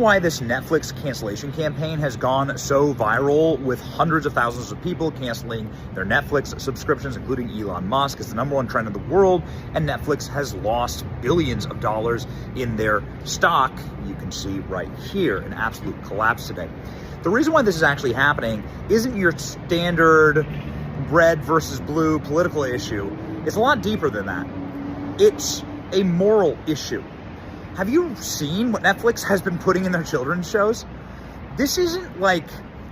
Why this Netflix cancellation campaign has gone so viral, with hundreds of thousands of people canceling their Netflix subscriptions, including Elon Musk. It's the #1 trend in the world, and Netflix has lost billions of dollars in their stock. You can see right here, an absolute collapse today. The reason why this is actually happening isn't your standard red versus blue political issue. It's a lot deeper than that. It's a moral issue. Have you seen what Netflix has been putting in their children's shows? This isn't like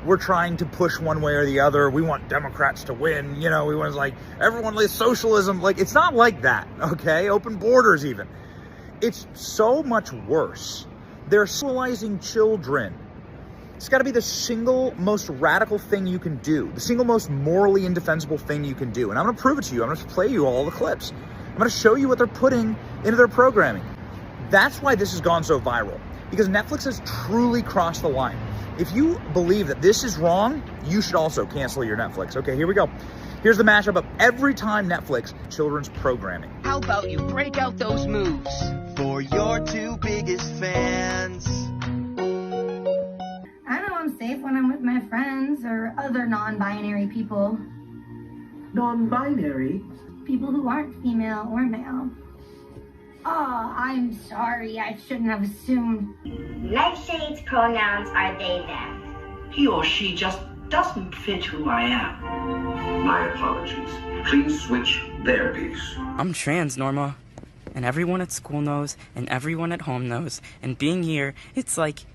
we're trying to push one way or the other. We want Democrats to win. You know, we want like everyone like socialism. Like, it's not like that, okay? Open borders even. It's so much worse. They're civilizing children. It's got to be the single most radical thing you can do, the single most morally indefensible thing you can do. And I'm going to prove it to you. I'm going to play you all the clips. I'm going to show you what they're putting into their programming. That's why this has gone so viral, because Netflix has truly crossed the line. If you believe that this is wrong, you should also cancel your Netflix. Okay, here we go. Here's the mashup of every time Netflix children's programming. How about you break out those moves for your two biggest fans? I know I'm safe when I'm with my friends or other non-binary people. Non-binary? People who aren't female or male. Oh, I'm sorry. I shouldn't have assumed. Nightshade's pronouns are they, them. He or she just doesn't fit who I am. My apologies. Please switch their piece. I'm trans, Norma. And everyone at school knows, and everyone at home knows. And being here, it's like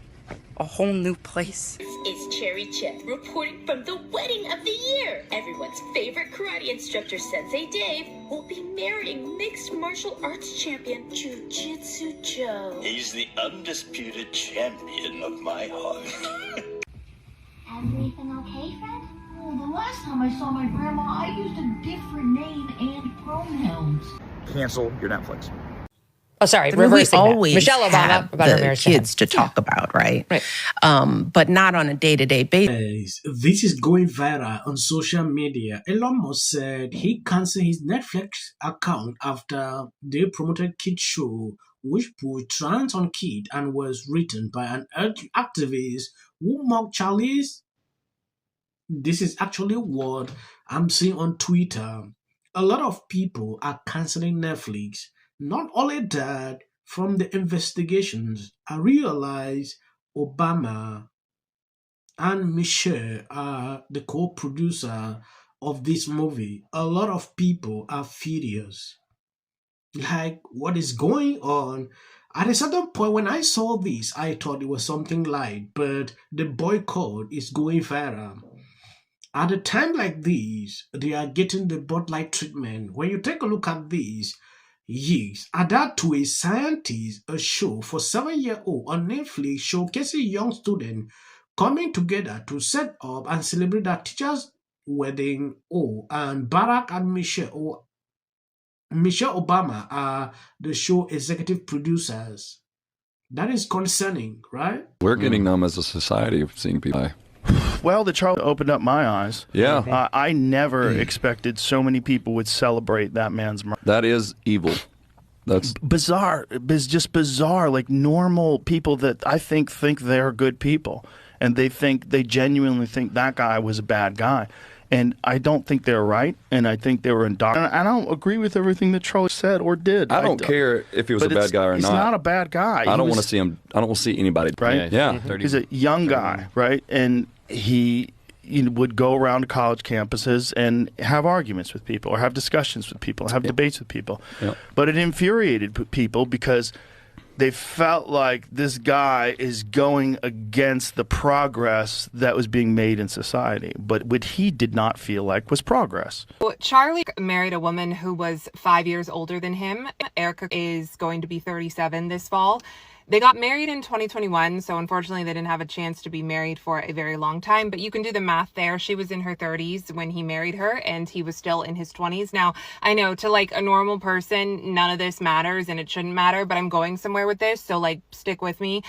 a whole new place. It's Cherry Chip reporting from the wedding of the year. Everyone's favorite karate instructor, Sensei Dave, will be marrying mixed martial arts champion Jiu-Jitsu Joe. He's the undisputed champion of my heart. Everything okay, Fred? Well, the last time I saw my grandma, I used a different name and pronouns. Cancel your Netflix. Oh, sorry, we reversing always that. Michelle Obama have about her the marriage kids to talk about, right? But not on a day-to-day basis. This is going viral on social media. Elon Musk said he canceled his Netflix account after they promoted kids show which put trans on kid and was written by an activist who mocked Charlie's. This is actually what I'm seeing on Twitter. A lot of people are canceling Netflix. Not only that, from the investigations, I realized Obama and Michelle are the co-producer of this movie. A lot of people are furious. Like, what is going on? At a certain point, when I saw this, I thought it was something light, but the boycott is going viral. At a time like this, they are getting the spotlight treatment. When you take a look at this, yes, adapt to a scientist, a show for 7-year-old on Netflix showcasing young students coming together to set up and celebrate their teacher's wedding. And Barack and Michelle Obama are the show executive producers. That is concerning, right? We're getting numb as a society of seeing people die. Well, the trial opened up my eyes. Yeah. I never expected so many people would celebrate that man's murder. That is evil. That's bizarre. It's just bizarre. Like normal people that I think they're good people. And they genuinely think that guy was a bad guy. And I don't think they're right. And I think they were indoctrinated. I don't agree with everything that Charlie said or did. I don't care if he was a bad guy or not. He's not a bad guy. I don't want to see him. I don't want to see anybody. Right? Yeah. He's a young guy, right? And he would go around to college campuses and have arguments with people or have discussions with people, have debates with people. Yep. But it infuriated people because they felt like this guy is going against the progress that was being made in society. But what he did not feel like was progress. Well, Charlie married a woman who was 5 years older than him. Erica is going to be 37 this fall. They got married in 2021, so unfortunately they didn't have a chance to be married for a very long time, but you can do the math there. She was in her 30s when he married her, and he was still in his 20s. Now, I know to like a normal person, none of this matters, and it shouldn't matter, but I'm going somewhere with this, so like stick with me.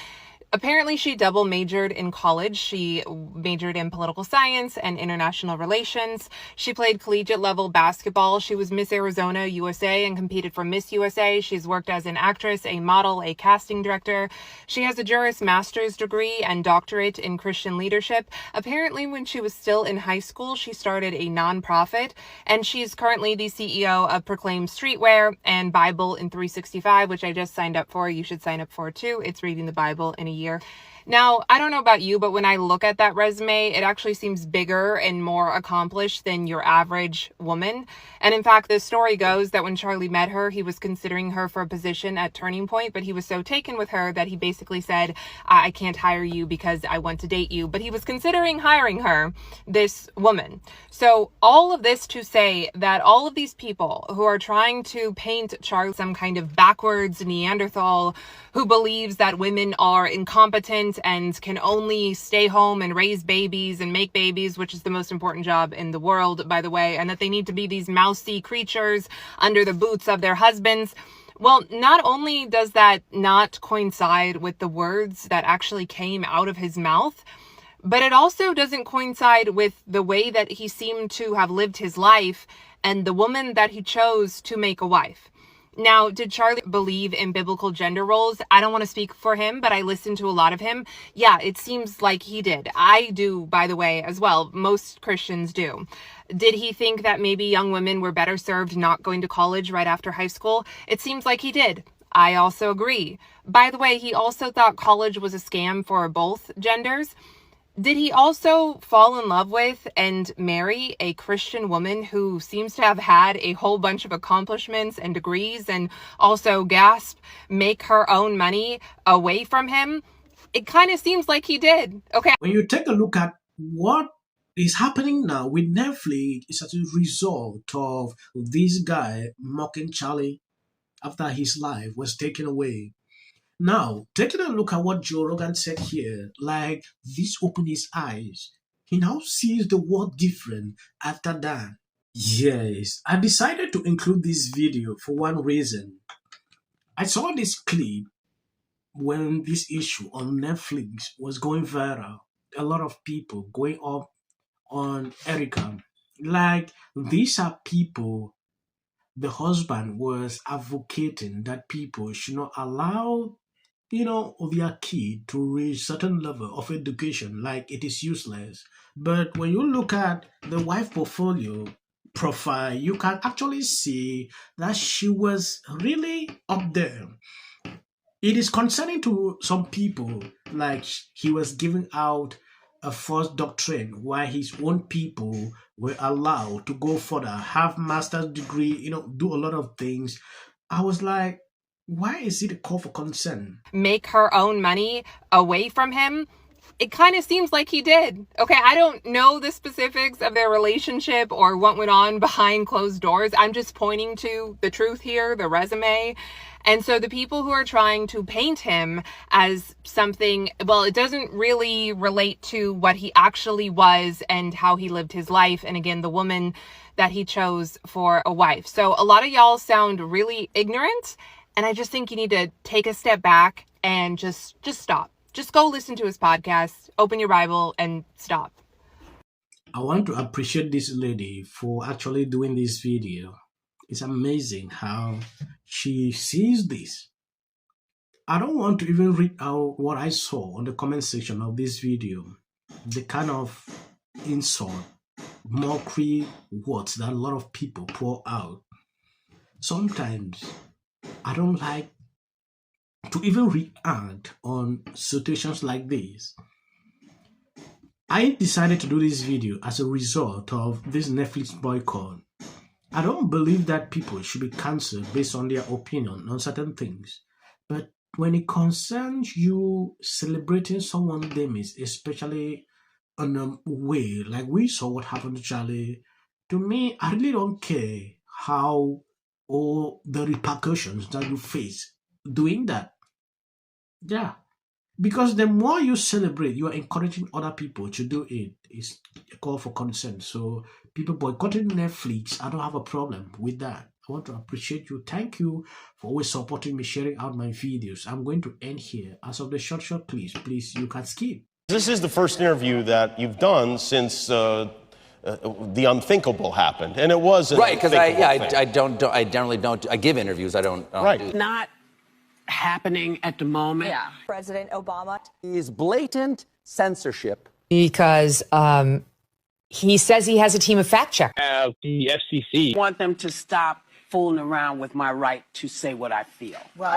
Apparently, she double majored in college. She majored in political science and international relations. She played collegiate level basketball. She was Miss Arizona USA and competed for Miss USA. She's worked as an actress, a model, a casting director. She has a Juris Master's degree and doctorate in Christian leadership. Apparently, when she was still in high school, she started a nonprofit, and she's currently the CEO of Proclaim Streetwear and Bible in 365, which I just signed up for. You should sign up for too. It's reading the Bible in a year. Now, I don't know about you, but when I look at that resume, it actually seems bigger and more accomplished than your average woman. And in fact, the story goes that when Charlie met her, he was considering her for a position at Turning Point, but he was so taken with her that he basically said, I can't hire you because I want to date you. But he was considering hiring her, this woman. So all of this to say that all of these people who are trying to paint Charlie some kind of backwards Neanderthal who believes that women are incompetent and can only stay home and raise babies and make babies, which is the most important job in the world, by the way, and that they need to be these mousy creatures under the boots of their husbands. Well, not only does that not coincide with the words that actually came out of his mouth, but it also doesn't coincide with the way that he seemed to have lived his life and the woman that he chose to make a wife. Now, did Charlie believe in biblical gender roles? I don't want to speak for him, but I listened to a lot of him. Yeah, it seems like he did. I do, by the way, as well. Most Christians do. Did he think that maybe young women were better served not going to college right after high school? It seems like he did. I also agree. By the way, he also thought college was a scam for both genders. Did he also fall in love with and marry a Christian woman who seems to have had a whole bunch of accomplishments and degrees and also, gasp, make her own money away from him? It kind of seems like he did. Okay. When you take a look at what is happening now with Netflix, it's as a result of this guy mocking Charlie after his life was taken away. Now, taking a look at what Joe Rogan said here, like this opened his eyes. He now sees the world different after that. Yes, I decided to include this video for one reason. I saw this clip when this issue on Netflix was going viral. A lot of people going up on Erica. Like, these are people the husband was advocating that people should not allow their kid to reach certain level of education, like it is useless. But when you look at the wife portfolio profile, you can actually see that she was really up there. It is concerning to some people, like he was giving out a false doctrine while his own people were allowed to go further, have master's degree, do a lot of things. I was like, why is it a call for concern? Make her own money away from him? It kind of seems like he did. Okay, I don't know the specifics of their relationship or what went on behind closed doors. I'm just pointing to the truth here, the resume. And so the people who are trying to paint him as something, well, it doesn't really relate to what he actually was and how he lived his life. And again, the woman that he chose for a wife. So a lot of y'all sound really ignorant. And I just think you need to take a step back and just stop. Just go listen to his podcast, open your Bible, and stop. I want to appreciate this lady for actually doing this video. It's amazing how she sees this. I don't want to even read out what I saw on the comment section of this video. The kind of insult, mockery words that a lot of people pour out. Sometimes I don't like to even react on situations like this. I decided to do this video as a result of this Netflix boycott. I don't believe that people should be cancelled based on their opinion on certain things. But when it concerns you celebrating someone's demise, especially in a way like we saw what happened to Charlie, to me, I really don't care how or the repercussions that you face doing that. Yeah. Because the more you celebrate, you are encouraging other people to do it. It's a call for consent. So people boycotting Netflix, I don't have a problem with that. I want to appreciate you. Thank you for always supporting me, sharing out my videos. I'm going to end here. As of the short please, you can skip. This is the first interview that you've done since the unthinkable happened, and it was right, because I generally don't. I give interviews. I don't do. Not happening at the moment. Yeah. President Obama is blatant censorship because he says he has a team of fact checkers. The FCC want them to stop fooling around with my right to say what I feel. Well,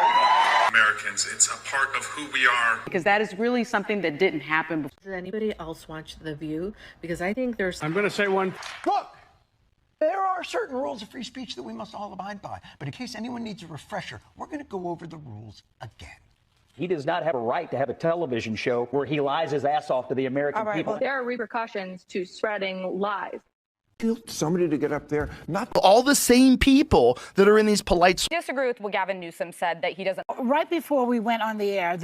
Americans, it's a part of who we are. Because that is really something that didn't happen before. Does anybody else watch The View? Because I think there's... I'm going to say one. Look, there are certain rules of free speech that we must all abide by. But in case anyone needs a refresher, we're going to go over the rules again. He does not have a right to have a television show where he lies his ass off to the American people. Well, there are repercussions to spreading lies. Somebody to get up there, not all the same people that are in these polite. Disagree with what Gavin Newsom said that he doesn't. Right before we went on the air,